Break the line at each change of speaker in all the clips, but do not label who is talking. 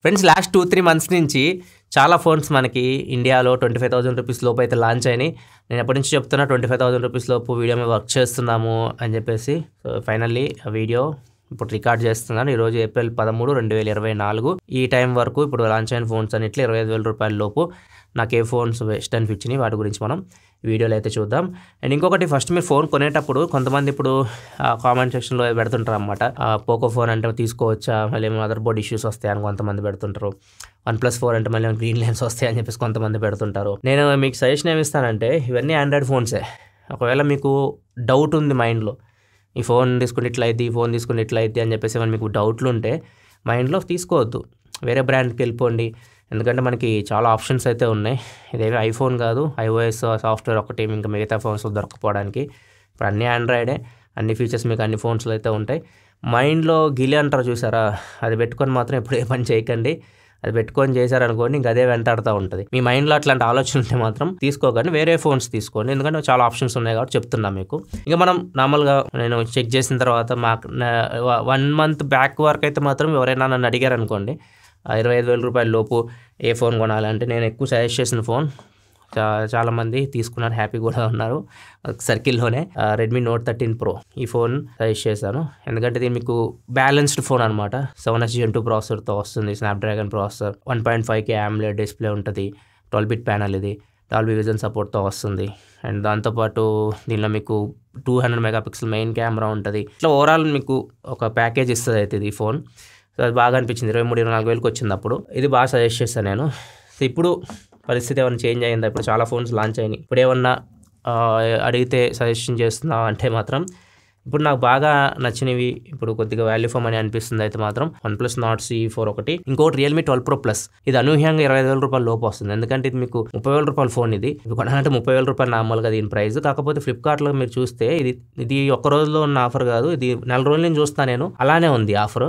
Friends last 2-3 months నుంచి చాలా phones మనకి ఇండియాలో 25,000 రూపీస్ లోపు అయితే లాంచ్ అయినాయి. నేను ఎప్పటి నుంచి చెప్తున్నా 25,000 రూపీస్ లోపు వీడియో మీద వర్క్ చేస్తున్నాము అని చెప్పేసి. సో ఫైనల్లీ ఆ వీడియో ఇప్పుడు రికార్డ్ చేస్తున్నాను. ఈరోజు ఏప్రిల్ 13, 2024 ఈ టైం వరకు ఇప్పుడు లాంచ్ అయిన ఫోన్స్ అన్నిట్లో 25,000 రూపాయల లోపు నాకు ఏ ఫోన్స్ బెస్ట్ అనిపించినాయి వాటి గురించి మనం వీడియోలో అయితే చూద్దాం. అండ్ ఇంకొకటి, ఫస్ట్ మీరు ఫోన్ కొనేటప్పుడు కొంతమంది ఇప్పుడు కామెంట్ సెక్షన్లో పెడుతుంటారు అనమాట, పోకో ఫోన్ అంటే తీసుకోవచ్చా, మళ్ళీ మదర్ బోర్డ్ ఇష్యూస్ వస్తాయని కొంతమంది పెడుతుంటారు. OnePlus 4 అంటే మళ్ళీ గ్రీన్ లైన్స్ వస్తాయని చెప్పేసి కొంతమంది పెడుతుంటారు. నేను మీకు సజెషన్ ఏమి ఇస్తానంటే, ఇవన్నీ ఆండ్రాయిడ్ ఫోన్సే. ఒకవేళ మీకు డౌట్ ఉంది మైండ్లో, ఈ ఫోన్ తీసుకుని ఇట్లా అయితే, ఈ ఫోన్ తీసుకుని ఇట్లా అయితే అని చెప్పేసి ఏమైనా మీకు డౌట్లు ఉంటే మైండ్లో తీసుకోవద్దు, వేరే బ్రాండ్కి వెళ్ళిపోండి. ఎందుకంటే మనకి చాలా ఆప్షన్స్ అయితే ఉన్నాయి. ఇదేమి ఐఫోన్ కాదు, iOS సాఫ్ట్వేర్ ఒకటి, ఇంకా మిగతా ఫోన్స్ దొరకపోవడానికి. ఇప్పుడు అన్నీ ఆండ్రాయిడే, అన్ని ఫీచర్స్ మీకు అన్ని ఫోన్స్లో అయితే ఉంటాయి. మైండ్లో గిలి అంటారు చూసారా, అది పెట్టుకొని మాత్రం ఎప్పుడు ఏ పని చేయకండి. అది పెట్టుకొని చేశారనుకోండి, ఇంకా అదే వెంటాడుతూ ఉంటుంది. మీ మైండ్లో అట్లాంటి ఆలోచన ఉంటే మాత్రం తీసుకోకండి, వేరే ఫోన్స్ తీసుకోండి. ఎందుకంటే చాలా ఆప్షన్స్ ఉన్నాయి కాబట్టి చెప్తున్నా మీకు. ఇంకా మనం నార్మల్గా నేను చెక్ చేసిన తర్వాత మాకు 1 మంత్ బ్యాక్ వరకు అయితే మాత్రం ఎవరైనా నన్ను అడిగారు అనుకోండి, 25,000 రూపాయల లోపు ఏ ఫోన్ కొనాలంటే నేను ఎక్కువ సజెస్ట్ చేసిన ఫోన్ చాలామంది తీసుకున్నారు, హ్యాపీ కూడా ఉన్నారు. సర్కిల్లోనే రెడ్మీ Note 13 Pro ఈ ఫోన్ సజెస్ట్ చేశాను. ఎందుకంటే ఇది మీకు బ్యాలెన్స్డ్ ఫోన్ అనమాట. 7S Gen 2 ప్రాసెసర్తో వస్తుంది, Snapdragon processor, 1.5K AMOLED display ఉంటుంది, 12-bit ప్యానల్, ఇది డాల్బీ విజన్ సపోర్ట్తో వస్తుంది. అండ్ దాంతోపాటు దీనిలో మీకు 200 మెగాపిక్సెల్ మెయిన్ కెమెరా ఉంటుంది. ఇట్లా ఓవరాల్ మీకు ఒక ప్యాకేజ్ ఇస్తుంది అయితే ఇది ఫోన్. సో అది బాగా అనిపించింది. 23-24 వేలకు వచ్చింది అప్పుడు. ఇది బాగా సజెస్ట్ చేస్తాను నేను. సో ఇప్పుడు పరిస్థితి ఏమైనా చేంజ్ అయిందా? ఇప్పుడు చాలా ఫోన్స్ లాంచ్ అయినాయి. ఇప్పుడు ఏమన్నా అడిగితే సజెషన్ చేస్తున్నా అంటే మాత్రం ఇప్పుడు నాకు బాగా నచ్చినవి, ఇప్పుడు కొద్దిగా వాల్యూ ఫర్ మనీ అనిపిస్తుంది అయితే మాత్రం OnePlus Nord CE4 ఒకటి, ఇంకోటి Realme 12 Pro Plus. ఇది అనూహ్యంగా 25,000 రూపాయల లోపు వస్తుంది. ఎందుకంటే ఇది మీకు 30,000 రూపాయల ఫోన్. ఇది కొనాలంటే 30,000 రూపాయలు నార్మల్గా దీని ప్రైస్. కాకపోతే ఫ్లిప్కార్ట్లో మీరు చూస్తే ఇది ఒక్క రోజులో ఉన్న ఆఫర్ కాదు, ఇది 4 రోజుల నుంచి చూస్తాను నేను, అలానే ఉంది ఆఫర్.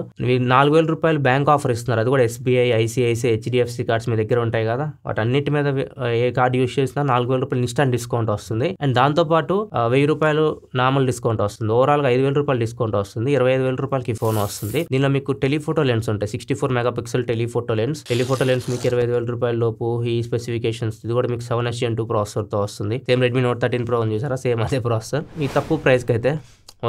4,000 రూపాయలు బ్యాంక్ ఆఫర్ ఇస్తున్నారు. అది కూడా SBI, ICICI, HDFC కార్డ్స్ మీ దగ్గర ఉంటాయి కదా, వాటన్నిటి మీద ఏ కార్డు యూస్ చేసినా 4,000 రూపాయలు ఇన్స్టాంట్ డిస్కౌంట్ వస్తుంది. అండ్ దాంతోపాటు 1,000 రూపాయలు నార్మల్ డిస్కౌంట్ వస్తుంది. ఓవరాల్గా 5,000 రూపాయలు డిస్కౌంట్ వస్తుంది. 25,000 రూపాయలకి ఫోన్ వస్తుంది. దీనిలో మీకు టెలిఫోటో లెన్స్ ఉంటాయి, 64 మెగాపిక్సెల్ టెలిఫోటో లెన్స్ మీకు 25,000 రూపాయల లోపు. ఈ స్పెసిఫికేషన్స్, ఇది కూడా మీకు 7S Gen 2 ప్రాసెసర్తో వస్తుంది. సేమ్ రెడ్మీ Note 13 Pro ఉంది చూసారా, సేమ్ అదే ప్రాసెసర్. ఈ తక్కువ ప్రైస్కి అయితే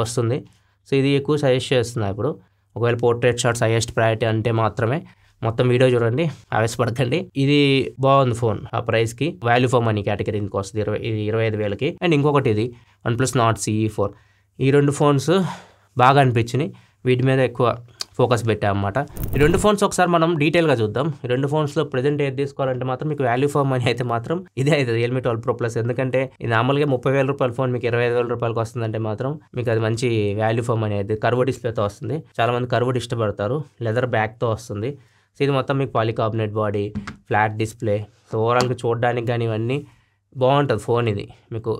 వస్తుంది. సో ఇది ఎక్కువ సజెస్ట్ చేస్తున్నా. ఇప్పుడు ఒకవేళ పోర్ట్రేట్ షాట్స్ హైయెస్ట్ ప్రయారిటీ అంటే మాత్రమే మొత్తం వీడియో చూడండి, ఆవేశపడకండి. ఇది బాగుంది ఫోన్, ఆ ప్రైస్కి వాల్యూ ఫర్ మనీ కేటగిరీకి వస్తుంది. 25,000కి. అండ్ ఇంకొకటి ఇది OnePlus Nord CE4. ఈ 2 ఫోన్స్ బాగా అనిపించినాయి, వీటి మీద ఎక్కువ ఫోకస్ పెట్టామన్నమాట. ఈ 2 ఫోన్స్ ఒకసారి మనం డీటెయిల్గా చూద్దాం. ఈ 2 ఫోన్స్లో ప్రజెంట్ ఏది తీసుకోవాలంటే మాత్రం మీకు వాల్యూ ఫర్ మనీ అయితే మాత్రం ఇదే అవుతుంది, Realme 12 Pro Plus. ఎందుకంటే ఇది నార్మల్గా 30,000 రూపాయల ఫోన్ మీకు 25,000 రూపాయలకి వస్తుందంటే మాత్రం మీకు అది మంచి వాల్యూ ఫర్ మనీ అయితే. కర్వ్ డిస్ప్లేతో వస్తుంది, చాలామంది కర్వ్డ్ ఇష్టపడతారు. లెదర్ బ్యాక్తో వస్తుంది. సో ఇది మొత్తం మీకు polycarbonate body, flat display. So ఓవరాల్గా చూడడానికి కానీ ఇవన్నీ బాగుంటుంది ఫోన్. ఇది మీకు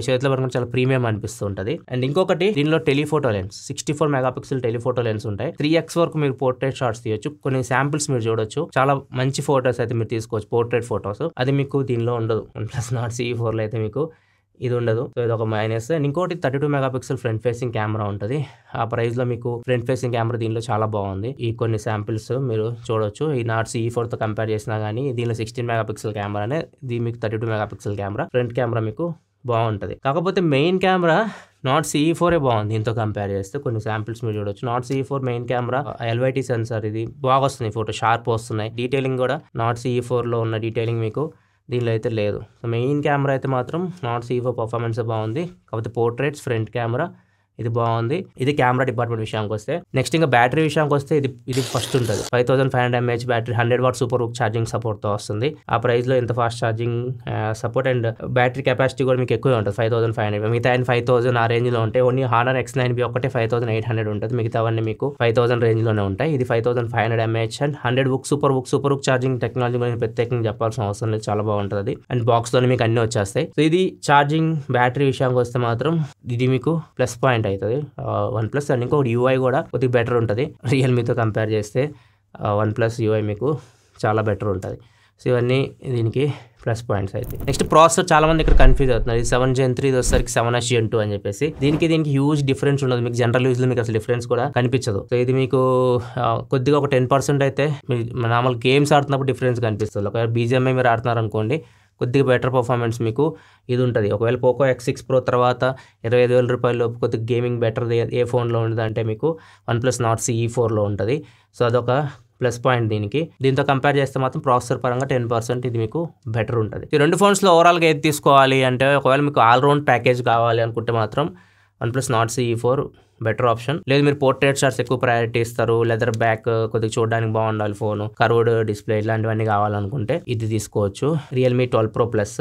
చేతిలో పడుకుంటే చాలా ప్రీమియం అనిపిస్తూ ఉంటుంది. అండ్ ఇంకొకటి, దీనిలో telephoto lens, 64 megapixel telephoto lens ఉంటాయి. 3x వరకు మీరు పోర్ట్రేట్ షాట్స్ తీయొచ్చు. కొన్ని శాంపిల్స్ మీరు చూడొచ్చు, చాలా మంచి ఫోటోస్ అయితే మీరు తీసుకోవచ్చు, పోర్ట్రేట్ ఫోటోస్. అది మీకు దీనిలో ఉండదు. OnePlus Nord CE4లో అయితే మీకు ఇది ఉండదు. సో ఇది ఒక మైనస్. అండ్ ఇంకోటి 32 మెగాపిక్సెల్ ఫ్రంట్ ఫేసింగ్ కెమెరా ఉంటుంది. ఆ ప్రైస్లో మీకు ఫ్రంట్ ఫేసింగ్ కెమెరా దీనిలో చాలా బాగుంది. ఈ కొన్ని శాంపిల్స్ మీరు చూడొచ్చు. ఈ Nord CE4తో కంపేర్ చేసినా కానీ దీనిలో 16 మెగాపిక్సెల్ కెమెరానే, ఇది మీకు 32 మెగాపిక్సెల్ కెమెరా. ఫ్రంట్ కెమెరా మీకు బాగుంటుంది. కాకపోతే మెయిన్ కెమెరా Nord CE4 బాగుంది దీంతో కంపేర్ చేస్తే. కొన్ని శాంపిల్స్ మీరు చూడొచ్చు. Nord CE4 main camera LYT sensor, ఇది బాగా వస్తుంది, ఫోటో షార్ప్ వస్తున్నాయి. డీటెయిలింగ్ కూడా Nord CE4లో ఉన్న డీటెయిలింగ్ మీకు దీనిలో అయితే లేదు. సో మెయిన్ కెమెరా అయితే మాత్రం Nord CE4 పర్ఫార్మెన్స్ బాగుంది. కాకపోతే పోర్ట్రేట్స్, ఫ్రంట్ కెమెరా ఇది బాగుంది. ఇది కెమెరా డిపార్ట్మెంట్ విషయానికి వస్తే. నెక్స్ట్ ఇంకా బ్యాటరీ విషయానికి వస్తే ఇది ఫస్ట్ ఉంటుంది. 5500 mAh battery, 100 what super hook charging సపోర్ట్తో వస్తుంది. ఆ ప్రైస్లో ఇంత fast charging support and battery capacity కూడా మీకు ఎక్కువ ఉంటుంది, 5500. మిగతా 5,000 ఆ రేంజ్లో ఉంటాయి. ఓన్లీ Honor X9B ఒకటే 5,800 ఉంటుంది. మిగతావన్నీ మీకు 5,000 రేంజ్లోనే ఉంటాయి. ఇది 5500 mAh and 100 hook super hook charging technology గురించి ప్రత్యేకంగా చెప్పాల్సిన అవసరం లేదు, చాలా బాగుంటుంది. అండ్ బాక్స్లోనే మీకు అన్నీ వచ్చేస్తాయి. సో ఇది ఛార్జింగ్ బ్యాటరీ విషయానికి వస్తే మాత్రం ఇది మీకు ప్లస్ పాయింట్ అవుతుంది OnePlus. అండ్ ఇంకొకటి UI కూడా కొద్దిగా బెటర్ ఉంటుంది. రియల్మీతో కంపేర్ చేస్తే OnePlus UI మీకు చాలా బెటర్ ఉంటుంది. సో ఇవన్నీ దీనికి ప్లస్ పాయింట్స్ అయితే. నెక్స్ట్ ప్రాసెసర్ చాలా మంది ఇక్కడ కన్ఫ్యూజ్ అవుతున్నారు. ఇది 7 Gen 3 ఇది వచ్చేసరికి 7S Gen 2 అని చెప్పేసి. దీనికి హ్యూజ్ డిఫరెన్స్ ఉండదు. మీకు జనరల్ యూజ్లో మీకు అసలు డిఫరెన్స్ కూడా కనిపించదు. సో ఇది మీకు కొద్దిగా ఒక 10% అయితే నార్మల్ గేమ్స్ ఆడుతున్నప్పుడు డిఫరెన్స్ కనిపిస్తుంది. ఒకవేళ BGMI మీరు ఆడుతున్నారు అనుకోండి, కొద్దిగా బెటర్ పర్ఫార్మెన్స్ మీకు ఇది ఉంటుంది. ఒకవేళ పోకో X6 Pro తర్వాత 25,000 రూపాయలు కొద్దిగా గేమింగ్ బెటర్ ఏ ఫోన్లో ఉంటుంది అంటే మీకు OnePlus Nord CE4లో ఉంటుంది. సో అదొక ప్లస్ పాయింట్ దీనికి. దీంతో కంపేర్ చేస్తే మాత్రం ప్రాసెసర్ పరంగా 10% ఇది మీకు బెటర్ ఉంటుంది. ఈ రెండు ఫోన్స్లో ఓవరాల్గా ఏది తీసుకోవాలి అంటే, ఒకవేళ మీకు ఆల్రౌండ్ ప్యాకేజ్ కావాలి అనుకుంటే మాత్రం OnePlus Nord CE4 better option. లేదు మీరు పోర్ట్రేట్ షాట్స్ ఎక్కువ ప్రయారిటీ ఇస్తారు, లెదర్ బ్యాక్ కొద్దిగా చూడడానికి బాగుండాలి ఫోన్, కర్వ్డ్ డిస్ప్లే ఇలాంటివన్నీ కావాలనుకుంటే ఇది తీసుకోవచ్చు. Realme 12 Pro Plus.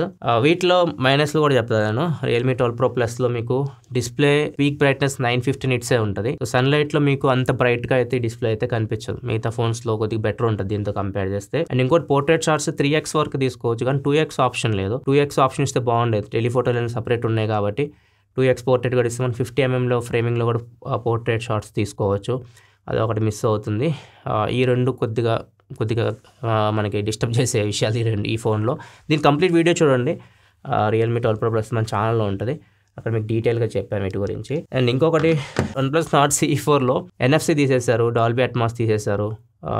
వీటిలో మైనస్లు కూడా చెప్తాను. Realme 12 Pro Plus లో మీకు డిస్ప్లే పీక్ బ్రైట్నెస్ 950 nits ఉంటుంది. సో సన్లైట్ లో మీకు అంత బ్రైట్ గా అయితే డిస్ప్లే అయితే కనిపించదు. మిగతా ఫోన్స్ లో కొద్దిగా బెటర్ ఉంటుంది దీంతో కంపేర్ చేస్తే. అండ్ ఇంకోటి పోర్ట్రేట్ షాట్స్ 3x వరకు తీసుకోవచ్చు, కానీ 2x ఆప్షన్ లేదు. 2x ఆప్షన్ ఇస్తే బాగుండేది. టెలిఫోటోలు అనేది సపరేట్ ఉన్నాయి కాబట్టి 2x పోర్ట్రేట్ కూడా ఇస్తే మనం 50mm ఫ్రేమింగ్లో కూడా పోర్ట్రేట్ షాట్స్ తీసుకోవచ్చు. అది ఒకటి మిస్ అవుతుంది. ఈ రెండు కొద్దిగా మనకి డిస్టర్బ్ చేసే విషయాలు ఈ ఫోన్లో. దీని కంప్లీట్ వీడియో చూడండి, Realme 12 Pro Plus మన ఛానల్లో ఉంటుంది. అక్కడ మీకు డీటెయిల్గా చెప్పాను వీటి గురించి. అండ్ ఇంకొకటి OnePlus Nord CE4లో NFC తీసేశారు, డాల్బీ అట్మాస్ తీసేశారు.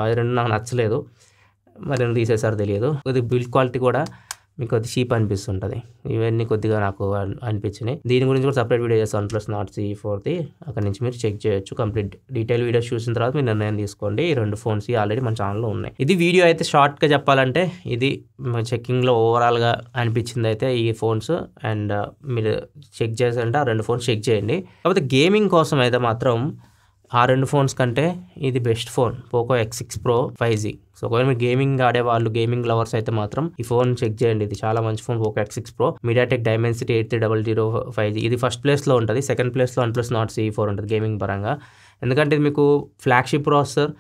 అది రెండు నాకు నచ్చలేదు, మరి రెండు తీసేశారు తెలియదు. కొద్దిగా బిల్డ్ క్వాలిటీ కూడా మీకు అది చీప్ అనిపిస్తుంటుంది. ఇవన్నీ కొద్దిగా నాకు అనిపించినాయి. దీని గురించి కూడా సపరేట్ వీడియో చేస్తాను OnePlus Nord CE4ది. అక్కడ నుంచి మీరు చెక్ చేయొచ్చు. కంప్లీట్ డీటెయిల్ వీడియోస్ చూసిన తర్వాత మీరు నిర్ణయం తీసుకోండి. ఈ రెండు ఫోన్స్ ఆల్రెడీ మన ఛానల్లో ఉన్నాయి. ఇది వీడియో అయితే షార్ట్గా చెప్పాలంటే ఇది చెక్కింగ్లో ఓవరాల్గా అనిపించింది అయితే ఈ ఫోన్స్. అండ్ మీరు చెక్ చేసారంటే ఆ రెండు ఫోన్స్ చెక్ చేయండి. కాకపోతే గేమింగ్ కోసం అయితే మాత్రం ఆ రెండు ఫోన్స్ కంటే ఇది best phone, Poco X6 Pro 5G. So ఒకవేళ మీరు గేమింగ్ ఆడేవాళ్ళు, గేమింగ్ లవర్స్ అయితే మాత్రం ఈ ఫోన్ చెక్ చేయండి. ఇది చాలా మంచి phone, Poco X6 Pro. MediaTek Dimensity 8300 5G. ఇది ఫస్ట్ ప్లేస్లో ఉంటుంది. సెకండ్ ప్లేస్లో OnePlus Nord CE4 ఉంటుంది గేమింగ్ పరంగా. ఎందుకంటే ఇది మీకు flagship processor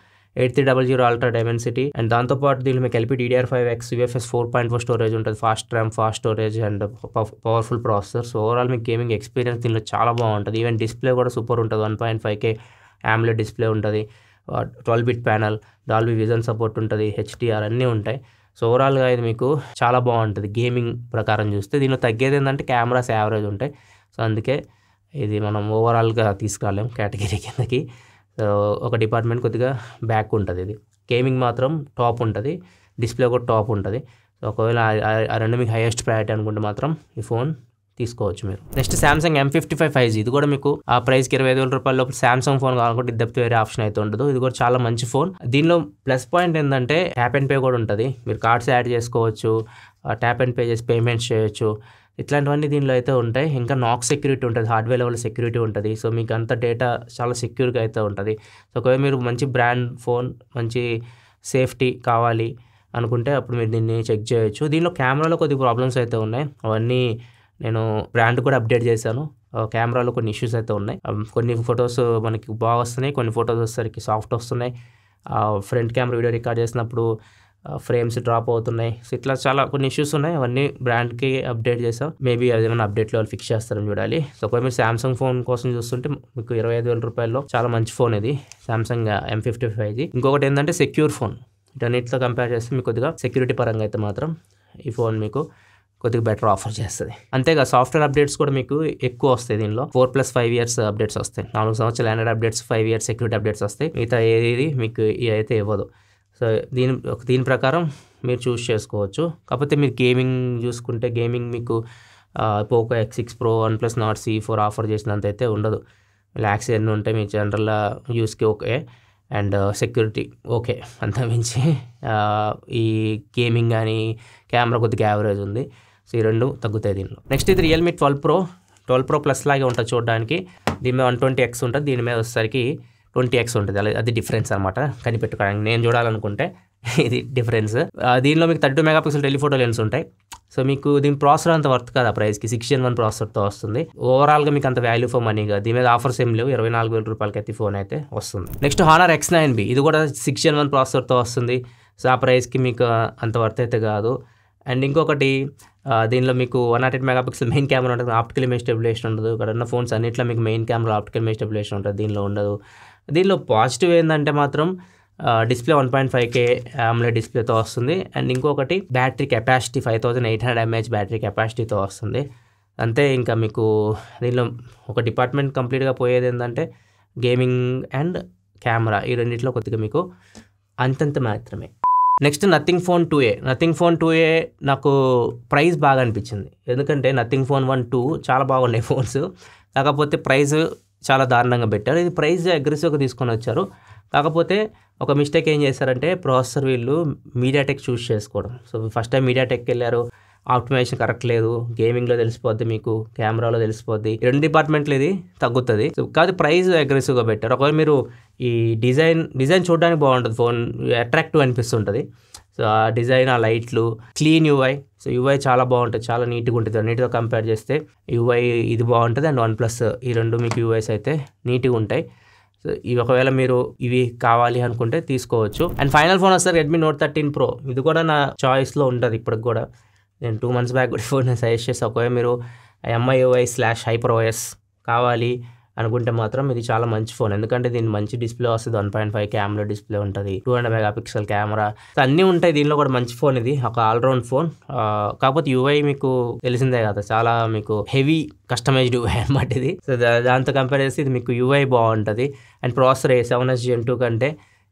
8300 Ultra Dimensity. And దాంతోపాటు దీనిలో మీకు LPDDR5X UFS 4.4 స్టోరేజ్ ఉంటుంది. Fast RAM, fast storage and powerful processor. So overall మీకు గేమింగ్ ఎక్స్పీరియన్స్ దీనిలో చాలా బాగుంటుంది. ఈవెన్ డిస్ప్లే కూడా సూపర్ ఉంటుంది. 1.5K AMOLED డిస్ప్లే ఉంటుంది. 12-bit panel, Dolby vision support ఉంటుంది, HDR అన్నీ ఉంటాయి. సో ఓవరాల్గా ఇది మీకు చాలా బాగుంటుంది గేమింగ్ ప్రకారం చూస్తే. దీనిలో తగ్గేది ఏంటంటే కెమెరాస్ యావరేజ్ ఉంటాయి. సో అందుకే ఇది మనం ఓవరాల్గా తీసుకురాలేం కేటగిరీ కిందకి. సో ఒక డిపార్ట్మెంట్ కొద్దిగా బ్యాక్ ఉంటుంది. ఇది గేమింగ్ మాత్రం టాప్ ఉంటుంది, డిస్ప్లే కూడా టాప్ ఉంటుంది. సో ఒకవేళ ఆ రెండు మీకు హైయెస్ట్ ప్రయారిటీ అనుకుంటే మాత్రం ఈ ఫోన్ తీసుకోవచ్చు మీరు. Next Samsung M55 5G. ఇది కూడా మీకు ఆ ప్రైస్కి 25,000 రూపాయల లోపల Samsung ఫోన్ కావాలనుకుంటే ఇది వేరే ఆప్షన్ అయితే ఉండదు. ఇది కూడా చాలా మంచి ఫోన్. దీనిలో ప్లస్ పాయింట్ ఏంటంటే ట్యాప్ అండ్ పే కూడా ఉంటుంది. మీరు కార్డ్స్ యాడ్ చేసుకోవచ్చు, ట్యాప్ అండ్ పే చేసి పేమెంట్స్ చేయొచ్చు. ఇట్లాంటివన్నీ దీనిలో అయితే ఉంటాయి. ఇంకా నాక్ సెక్యూరిటీ ఉంటుంది, హార్డ్వేర్ లెవెల్ సెక్యూరిటీ ఉంటుంది. సో మీకు అంత డేటా చాలా సెక్యూర్గా అయితే ఉంటుంది. సో ఒకవేళ మీరు మంచి బ్రాండ్ ఫోన్, మంచి సేఫ్టీ కావాలి అనుకుంటే అప్పుడు మీరు దీన్ని చెక్ చేయొచ్చు. దీనిలో కెమెరాలో కొద్దిగా ప్రాబ్లమ్స్ అయితే ఉన్నాయి. అవన్నీ నేను బ్రాండ్ కూడా అప్డేట్ చేశాను. కెమెరాలో కొన్ని ఇష్యూస్ అయితే ఉన్నాయి. కొన్ని ఫొటోస్ మనకి బాగా వస్తున్నాయి, కొన్ని ఫొటోస్ వచ్చేసరికి సాఫ్ట్ వస్తున్నాయి. ఫ్రంట్ కెమెరా వీడియో రికార్డ్ చేసినప్పుడు ఫ్రేమ్స్ డ్రాప్ అవుతున్నాయి. సో ఇట్లా చాలా కొన్ని ఇష్యూస్ ఉన్నాయి. అవన్నీ బ్రాండ్కి అప్డేట్ చేసాం. మేబీ అదేమైనా అప్డేట్లో వాళ్ళు ఫిక్స్ చేస్తారని చూడాలి. సో ఒకవేళ మీరు Samsung ఫోన్ కోసం చూస్తుంటే మీకు 25,000 రూపాయల్లో చాలా మంచి ఫోన్ ఇది, Samsung M55 5G. ఇంకొకటి ఏంటంటే సెక్యూర్ ఫోన్. వీటన్నిటితో కంపేర్ చేస్తే మీకు కొద్దిగా సెక్యూరిటీ పరంగా అయితే మాత్రం ఈ ఫోన్ మీకు కొద్దిగా బెటర్ ఆఫర్ చేస్తుంది. అంతేగా సాఫ్ట్వేర్ అప్డేట్స్ కూడా మీకు ఎక్కువ వస్తాయి. దీనిలో 4+5 years అప్డేట్స్ వస్తాయి. 4 సంవత్సరాలు Android updates, 5 years security updates వస్తాయి. మిగతా ఏది మీకు అయితే ఇవ్వదు. సో దీని ప్రకారం మీరు చూస్ చేసుకోవచ్చు. కాకపోతే మీరు గేమింగ్ చూసుకుంటే గేమింగ్ మీకు Poco X6 Pro, OnePlus Nord CE4 offer చేసినంత అయితే ఉండదు. ల్యాక్స్ ఎన్ని ఉంటాయి మీ జనరల్ యూస్కి ఓకే, అండ్ సెక్యూరిటీ ఓకే. అంతకుమించి ఈ గేమింగ్ కానీ కెమెరా కొద్దిగా యావరేజ్ ఉంది. సో ఈ రెండు తగ్గుతాయి దీనిలో. నెక్స్ట్ ఇది Realme 12 Pro Plus లాగే ఉంటుంది చూడడానికి. దీని మీద 120x ఉంటుంది, దీని మీద వచ్చేసరికి 20x ఉంటుంది. అది డిఫరెన్స్ అనమాట కనిపెట్టుకోవడానికి. నేను చూడాలనుకుంటే ఇది డిఫరెన్స్. దీనిలో మీకు 32 MP టెలిఫోటో లెన్స్ ఉంటాయి. సో మీకు దీని ప్రాసెసర్ అంత వర్త్ కాదు ఆ ప్రైస్కి. 6 Gen 1 ప్రాసెసర్తో వస్తుంది. ఓవరాల్గా మీకు అంత వాల్యూ ఫర్ మనీగా. దీని మీద ఆఫర్స్ ఏం లేవు. 24,000 రూపాయలకి అయితే ఫోన్ అయితే వస్తుంది. Next Honor X9B. ఇది కూడా 6 Gen 1 ప్రాసెసర్తో వస్తుంది. సో ఆ ప్రైస్కి మీకు అంత వర్త్ అయితే కాదు. అండ్ ఇంకొకటి దీనిలో మీకు 108 MP మెయిన్ కెమెరా ఉంటుంది, ఆప్టికల్ ఇమేజ్ స్టెబిలైజేషన్ ఉండదు. ఇక్కడ ఉన్న ఫోన్స్ అన్నింటిలో మీకు main camera optical image stabilisation ఉంటుంది, దీనిలో ఉండదు. దీనిలో పాజిటివ్ ఏంటంటే మాత్రం డిస్ప్లే 1.5K AMOLED డిస్ప్లేతో వస్తుంది. అండ్ ఇంకొకటి బ్యాటరీ కెపాసిటీ 5800 mAh బ్యాటరీ కెపాసిటీతో వస్తుంది. అంతే, ఇంకా మీకు దీనిలో ఒక డిపార్ట్మెంట్ కంప్లీట్గా పోయేది ఏంటంటే గేమింగ్ అండ్ కెమెరా, ఈ రెండిట్లో కొద్దిగా మీకు అంతంత మాత్రమే. నెక్స్ట్ నథింగ్ ఫోన్ 2a నాకు ప్రైస్ బాగా అనిపించింది. ఎందుకంటే నథింగ్ ఫోన్ 1, 2 చాలా బాగున్నాయి ఫోన్స్, కాకపోతే ప్రైస్ చాలా దారుణంగా పెట్టారు. ఇది ప్రైస్ అగ్రెసివ్గా తీసుకొని వచ్చారు. కాకపోతే ఒక మిస్టేక్ ఏం చేశారంటే ప్రాసెసర్ వీళ్ళు మీడియాటెక్ చూస్ చేసుకోవడం. సో ఫస్ట్ టైం మీడియాటెక్కి వెళ్ళారు, ఆప్టిమైజేషన్ కరెక్ట్ లేదు, గేమింగ్లో తెలిసిపోద్ది, మీకు కెమెరాలో తెలిసిపోద్ది, 2 డిపార్ట్మెంట్లు ఇది తగ్గుతుంది. సో కాదు ప్రైస్ అగ్రెసివ్గా పెట్టారు. ఒకవేళ మీరు ఈ డిజైన్ చూడడానికి బాగుంటుంది, ఫోన్ అట్రాక్టివ్ అనిపిస్తుంటుంది. సో ఆ డిజైన్, ఆ లైట్లు, క్లీన్ యూఐ. సో యూఐ చాలా బాగుంటుంది, చాలా నీట్గా ఉంటుంది. అన్నిటితో కంపేర్ చేస్తే యూఐ ఇది బాగుంటుంది. అండ్ OnePlus ఈ రెండు మీకు యూఐస్ అయితే నీట్గా ఉంటాయి. సో ఇవి ఒకవేళ మీరు ఇవి కావాలి అనుకుంటే తీసుకోవచ్చు. అండ్ ఫైనల్ ఫోన్ వస్తారు Redmi Note 13 Pro. ఇది కూడా నా చాయిస్లో ఉంటుంది ఇప్పటికి కూడా. నేను 2 months బ్యాక్ కూడా ఫోన్ సజెస్ట్ చేస్తాను. ఒకవేళ మీరు MIUI/HyperOS కావాలి అనుకుంటే మాత్రం ఇది చాలా మంచి ఫోన్. ఎందుకంటే దీని మంచి డిస్ప్లే వస్తుంది, 1.5K AMOLED డిస్ప్లే ఉంటుంది, 200 MP కెమెరా, అన్నీ ఉంటాయి దీనిలో కూడా. మంచి ఫోన్ ఇది, ఒక ఆల్రౌండ్ ఫోన్. కాకపోతే యూఐ మీకు తెలిసిందే కదా, చాలా మీకు హెవీ కస్టమైజ్డ్ యూఐ అనమాట ఇది. సో దాంతో కంపేర్ చేస్తే ఇది మీకు యూఐ బాగుంటుంది. అండ్ ప్రాసెసర్ 7S Gen 2 కంటే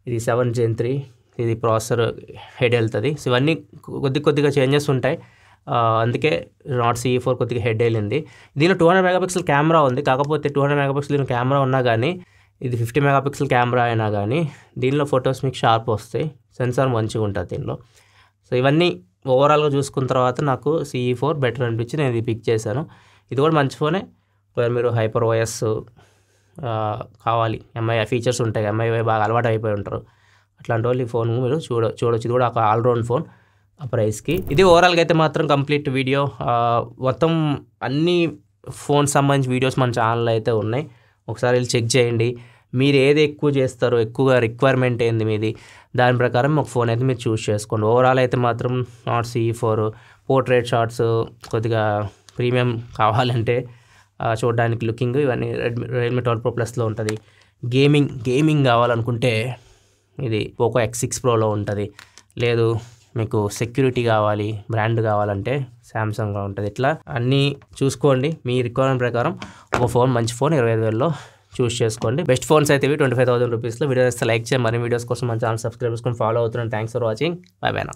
ఇది 7 Gen 3 ఇది ప్రాసెసర్ హెడ్ వెళ్తుంది. సో ఇవన్నీ కొద్దిగా చేంజెస్ ఉంటాయి. అందుకే Note CE4 కొద్దిగా హెడ్ వెళ్ళింది. దీనిలో 200 MP కెమెరా ఉంది. కాకపోతే 200 MP దీని కెమెరా ఉన్నా కానీ ఇది 50 MP కెమెరా అయినా కానీ దీనిలో ఫొటోస్ మీకు షార్ప్ వస్తాయి, సెన్సార్ మంచిగా ఉంటుంది దీనిలో. సో ఇవన్నీ ఓవరాల్గా చూసుకున్న తర్వాత నాకు CE4 బెటర్ అనిపించి నేను ఇది పిక్ చేశాను. ఇది కూడా మంచి ఫోనే. మీరు HyperOS కావాలి, MI ఫీచర్స్ ఉంటాయి, MIUI బాగా అలవాటు అయిపోయి ఉంటారు, అట్లాంటి వాళ్ళు ఈ ఫోన్ మీరు చూడొచ్చు. ఇది కూడా ఒక ఆల్రౌండ్ ఫోన్ ఆ ప్రైస్కి. ఇది ఓవరాల్గా అయితే మాత్రం కంప్లీట్ వీడియో. మొత్తం అన్ని ఫోన్ సంబంధించి వీడియోస్ మన ఛానల్లో అయితే ఉన్నాయి, ఒకసారి వెళ్ళి చెక్ చేయండి. మీరు ఏది ఎక్కువ చేస్తారో, ఎక్కువగా రిక్వైర్మెంట్ ఏంది మీది, దాని ప్రకారం ఒక ఫోన్ అయితే మీరు చూస్ చేసుకోండి. ఓవరాల్ అయితే మాత్రం Note CE4 పోర్ట్రేట్ షాట్స్, కొద్దిగా ప్రీమియం కావాలంటే చూడడానికి లుకింగ్, ఇవన్నీ Redmi 12 Pro Plusలో ఉంటుంది. గేమింగ్ కావాలనుకుంటే ఇది Poco X6 Proలో ఉంటుంది. లేదు మీకు సెక్యూరిటీ కావాలి, బ్రాండ్ కావాలంటే శాంసంగ్లో ఉంటుంది. ఇట్లా అన్నీ చూసుకోండి, మీ రిక్వైర్మెంట్ ప్రకారం ఒక ఫోన్, మంచి ఫోన్ 25,000లో చూస్ చేసుకోండి. బెస్ట్ ఫోన్స్ అయితే 25,000 రూపీస్లో. వీడియో వస్తే లైక్ చేయండి. మరిన్ని వీడియోస్ కోసం మన ఛానల్ సబ్స్క్రైబ్ చేసుకొని ఫాలో అవుతున్నాను. Thanks for watching. By by నా.